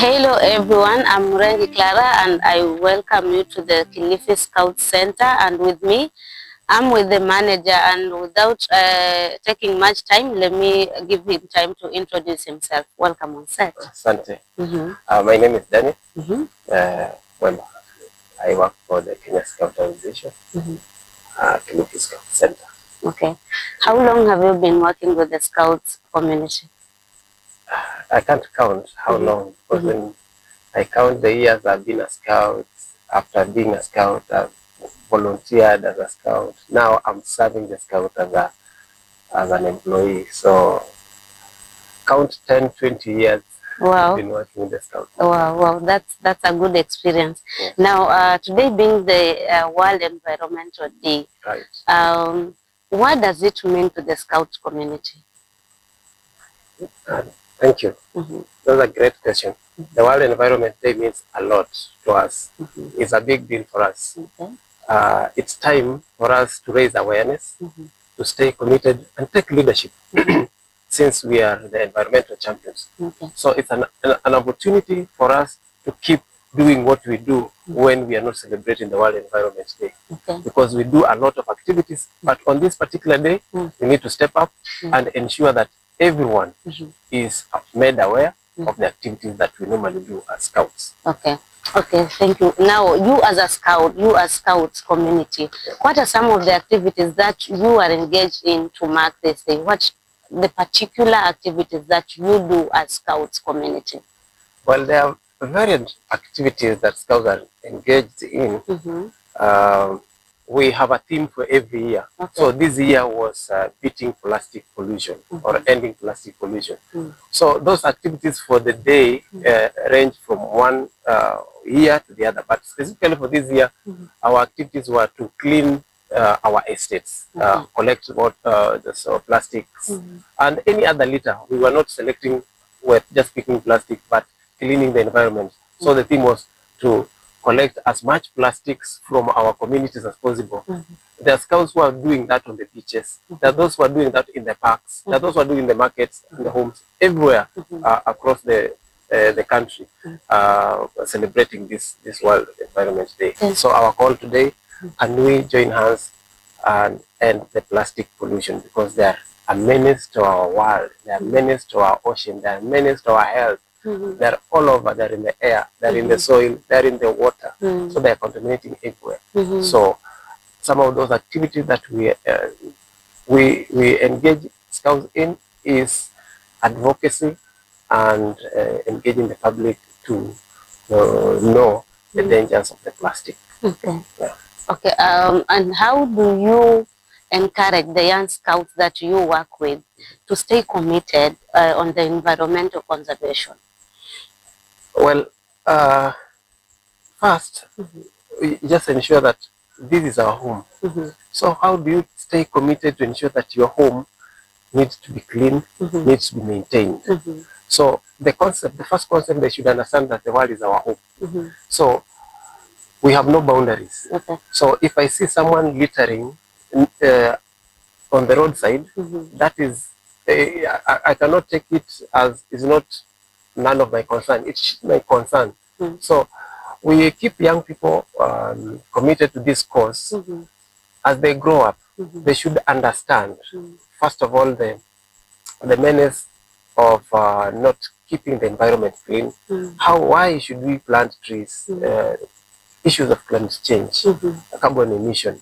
Hello everyone, I'm Rengi Clara and I welcome you to the Kilifi Scout Centre, and with me, I'm with the manager, and without taking much time, let me give him time to introduce himself. Welcome on set. Asante. My name is Daniel Mwemba. I work for the Kenya Scout Organization, Kilifi Scout Centre. Okay. How long have you been working with the Scouts community? I can't count how long, because when I count the years I've been a scout, after being a scout, I've volunteered as a scout. Now I'm serving the scout as an employee. So count 10, 20 years. Wow. I've been working with the scout. Wow, that's a good experience. Yeah. Now, today being the World Environmental Day, Right. what does it mean to the Scout community? Thank you. That's a great question. The World Environment Day means a lot to us. It's a big deal for us. It's time for us to raise awareness, to stay committed and take leadership since we are the environmental champions. So it's an opportunity for us to keep doing what we do when we are not celebrating the World Environment Day. Because we do a lot of activities, but on this particular day, we need to step up and ensure that everyone is made aware of the activities that we normally do as scouts. Okay, thank you. Now, you as a scout, you as Scouts community, what are some of the activities that you are engaged in to mark this day? What the particular activities that you do as Scouts community? Well, there are varied activities that scouts are engaged in. We have a theme for every year. So this year was beating plastic pollution or ending plastic pollution. So those activities for the day range from one year to the other. But specifically for this year, our activities were to clean our estates, collect plastics and any other litter. We were not selecting, we're just picking plastic, but cleaning the environment. So the theme was to collect as much plastics from our communities as possible. There are scouts who are doing that on the beaches. There are those who are doing that in the parks. There are those who are doing the markets and the homes, everywhere across the country, celebrating this World Environment Day. So our call today, can we join hands and end the plastic pollution, because they are a menace to our world, they are a menace to our ocean, they are a menace to our health. They're all over. They're in the air, they're in the soil, they're in the water. So they're contaminating everywhere. So some of those activities that we engage scouts in is advocacy and engaging the public to know the dangers of the plastic. Okay, and how do you encourage the young scouts that you work with to stay committed on the environmental conservation? Well, first, we just ensure that this is our home. So how do you stay committed to ensure that your home needs to be clean, needs to be maintained? So the first concept, they should understand that the world is our home. So we have no boundaries. So if I see someone littering on the roadside, that is, I cannot take it as is not none of my concern. It's my concern. So we keep young people committed to this cause. As they grow up, they should understand, first of all, the menace of not keeping the environment clean. Why should we plant trees? Issues of climate change, carbon emission,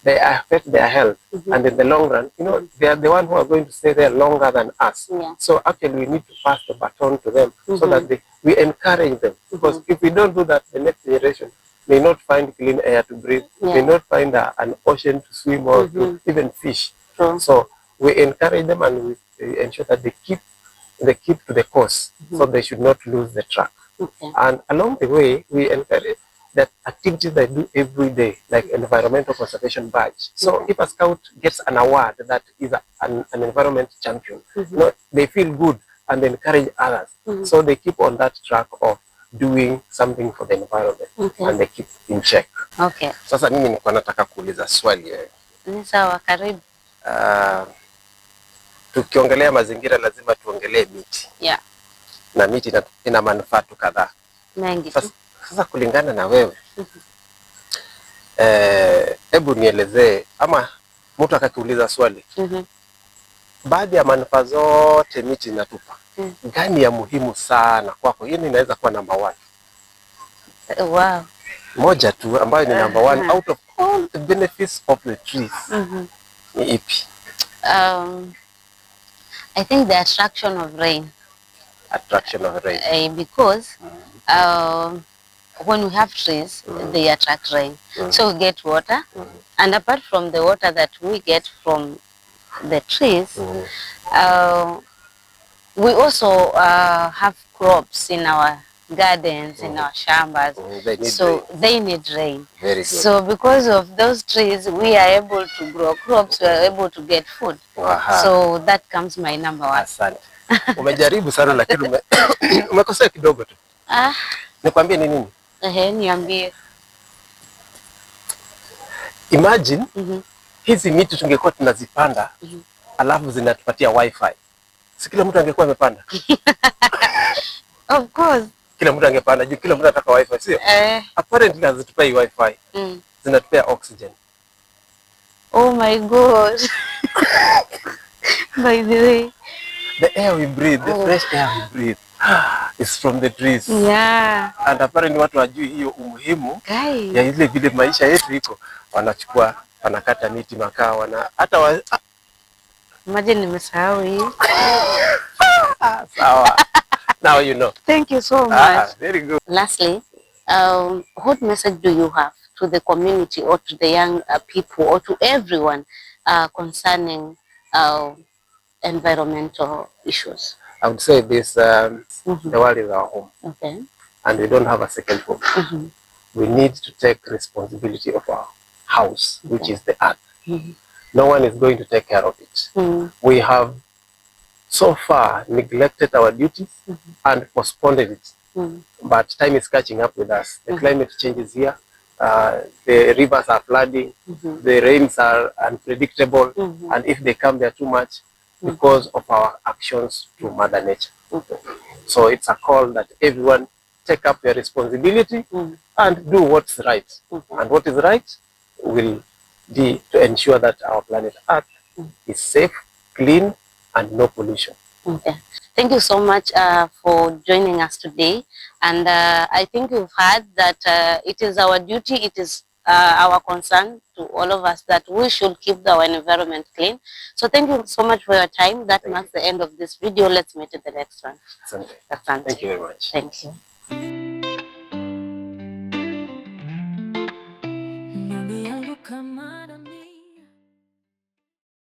they affect their health, and in the long run, they are the ones who are going to stay there longer than us. So actually we need to pass the baton to them so that we encourage them, because if we don't do that, the next generation may not find clean air to breathe, may not find an ocean to swim or to even fish. So we encourage them and we ensure that they keep to the course, so they should not lose the track. And along the way, we encourage that activities they do every day, like environmental conservation badge. So if a scout gets an award that is an environment champion, they feel good and they encourage others. So they keep on that track of doing something for the environment, and they keep in check. Sasa mimi niko nataka kuuliza swali. Ni sawa, karibu. Tukiongelea mazingira lazima tuongelee miti. na miti ina manufaa tu kadhaa. Mengi. Sasa kulingana na wewe, hebu nielezee, ama mtu akakuuliza swali, baadhi ya manufaa zote miti inatupa, gani ya muhimu sana kwako? Hiyo inaweza kuwa number 1. Wow. Moja tu ambayo ni number 1 out of all the benefits of the trees. Ni ipi? I think the attraction of rain. Attraction of rain. Because when we have trees, they attract rain. So we get water, and apart from the water that we get from the trees, we also have crops in our gardens, in our shambas. They need rain. Very good. So because of those trees, we are able to grow crops, we are able to get food. So that comes my number 1. Asante. Umejaribu sana lakini umekosea kidogo tu. Nikwambie ni nini? Niambie. Imagine hizi miti tungekuwa tunazipanda alafu zinatupatia wifi. Si kila mtu angekuwa amepanda? Of course. Kila mtu angepanda juu kila mtu anataka wifi, sio? Apparently hazitupai wifi. Zinatupea oxygen. Oh my God. By the way, the air we breathe, the fresh air we breathe is from the trees. Yeah. And apparently watu wajui hiyo umuhimu ya ile vile maisha yetu iko, wanachukua wanakata miti makaa hata imagine nimesahau hii. Sawa. Now you know. Thank you so much. Very good. Lastly, what message do you have to the community or to the young people or to everyone concerning environmental issues? I would say this, the world is our home. Okay. And we don't have a second home. We need to take responsibility of our house, which is the earth. No one is going to take care of it. We have so far neglected our duties and postponed it. But time is catching up with us. The climate change is here. The rivers are flooding. The rains are unpredictable. And if they come, they're too much because of our actions to Mother Nature. So it's a call that everyone take up their responsibility and do what's right. And what is right will be to ensure that our planet Earth is safe, clean, and no pollution. Okay. Thank you so much for joining us today. And I think you've heard that it is our duty, it is our concern to all of us that we should keep our environment clean. So thank you so much for your time. That marks the end of this video. Let's meet in the next one. Thank you very much. Thank you.